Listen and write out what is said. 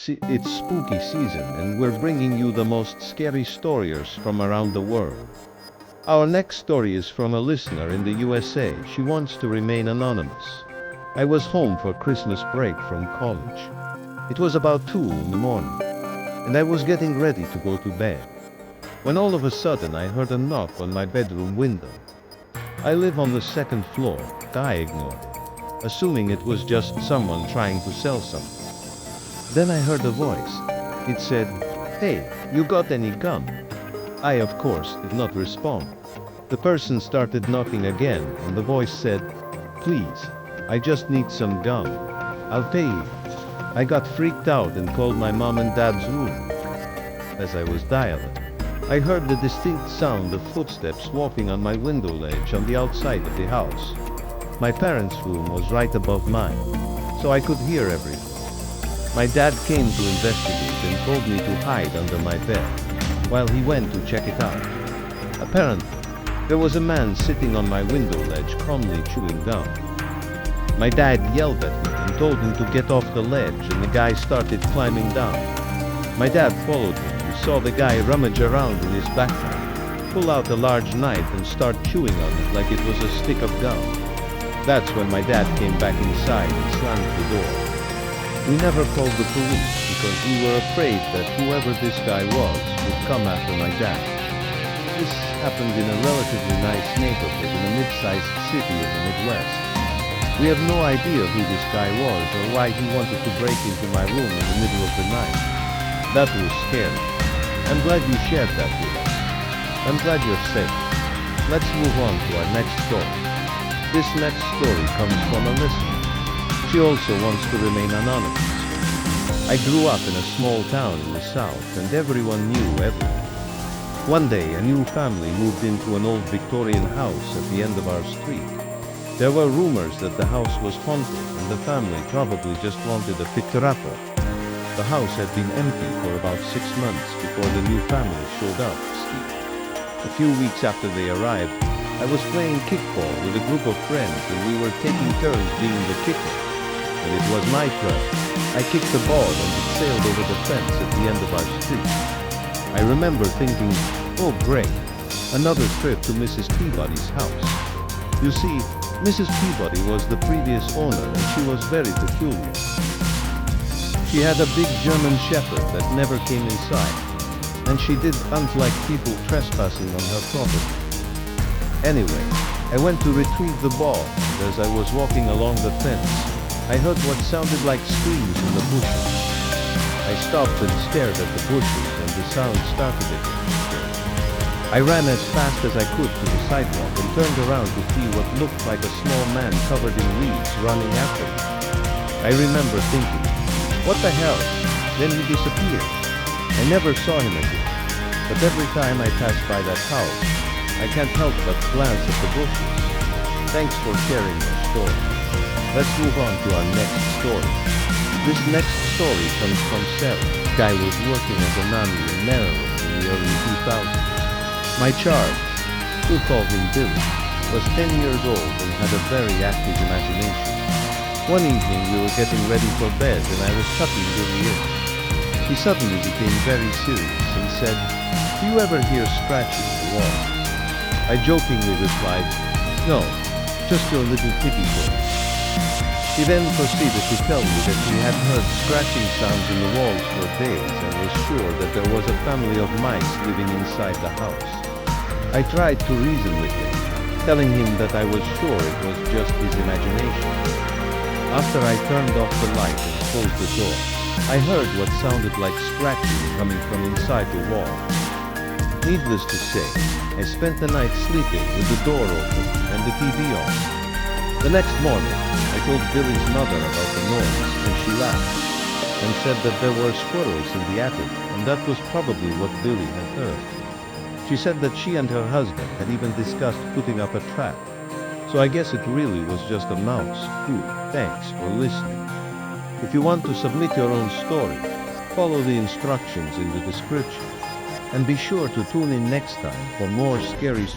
It's spooky season, and we're bringing you the most scary stories from around the world. Our next story is from a listener in the USA. She wants to remain anonymous. I was home for Christmas break from college. It was about 2 in the morning, and I was getting ready to go to bed, when all of a sudden I heard a knock on my bedroom window. I live on the second floor. I ignored it, assuming it was just someone trying to sell something. Then I heard a voice. It said, "Hey, you got any gum?" I, of course, did not respond. The person started knocking again, and the voice said, "Please, I just need some gum. I'll pay you." I got freaked out and called my mom and dad's room. As I was dialing, I heard the distinct sound of footsteps walking on my window ledge on the outside of the house. My parents' room was right above mine, so I could hear everything. My dad came to investigate and told me to hide under my bed, while he went to check it out. Apparently, there was a man sitting on my window ledge calmly chewing gum. My dad yelled at me and told him to get off the ledge, and the guy started climbing down. My dad followed him and saw the guy rummage around in his backpack, pull out a large knife and start chewing on it like it was a stick of gum. That's when my dad came back inside and slammed the door. We never called the police because we were afraid that whoever this guy was would come after my dad. This happened in a relatively nice neighborhood in a mid-sized city in the Midwest. We have no idea who this guy was or why he wanted to break into my room in the middle of the night. That was scary. I'm glad you shared that with us. I'm glad you're safe. Let's move on to our next story. This next story comes from a listener. She also wants to remain anonymous. I grew up in a small town in the south, and everyone knew everyone. One day, a new family moved into an old Victorian house at the end of our street. There were rumors that the house was haunted, and the family probably just wanted a fixer-upper. The house had been empty for about 6 months before the new family showed up. A few weeks after they arrived, I was playing kickball with a group of friends, and we were taking turns being the kicker. When it was my turn, I kicked the ball and it sailed over the fence at the end of our street. I remember thinking, oh great, another trip to Mrs. Peabody's house. You see, Mrs. Peabody was the previous owner, and she was very peculiar. She had a big German shepherd that never came inside, and she didn't like people trespassing on her property. Anyway, I went to retrieve the ball, and as I was walking along the fence, I heard what sounded like screams in the bushes. I stopped and stared at the bushes, and the sound started again. I ran as fast as I could to the sidewalk and turned around to see what looked like a small man covered in leaves running after me. I remember thinking, what the hell? Then he disappeared. I never saw him again, but every time I passed by that house, I can't help but glance at the bushes. Thanks for sharing your story. Let's move on to our next story. This next story comes from Sarah. This guy was working as a nanny in Maryland in the early 2000s. My charge, we'll call him Billy, was 10 years old and had a very active imagination. One evening we were getting ready for bed and I was tucking Billy in. He suddenly became very serious and said, "Do you ever hear scratching in the wall?" I jokingly replied, "No, just your little piggy voice." He then proceeded to tell me that he had heard scratching sounds in the walls for days and was sure that there was a family of mice living inside the house. I tried to reason with him, telling him that I was sure it was just his imagination. After I turned off the light and closed the door, I heard what sounded like scratching coming from inside the wall. Needless to say, I spent the night sleeping with the door open and the TV on. The next morning, I told Billy's mother about the noise, and she laughed and said that there were squirrels in the attic, and that was probably what Billy had heard. She said that she and her husband had even discussed putting up a trap. So I guess it really was just a mouse. Thanks for listening. If you want to submit your own story, follow the instructions in the description. And be sure to tune in next time for more scary stories.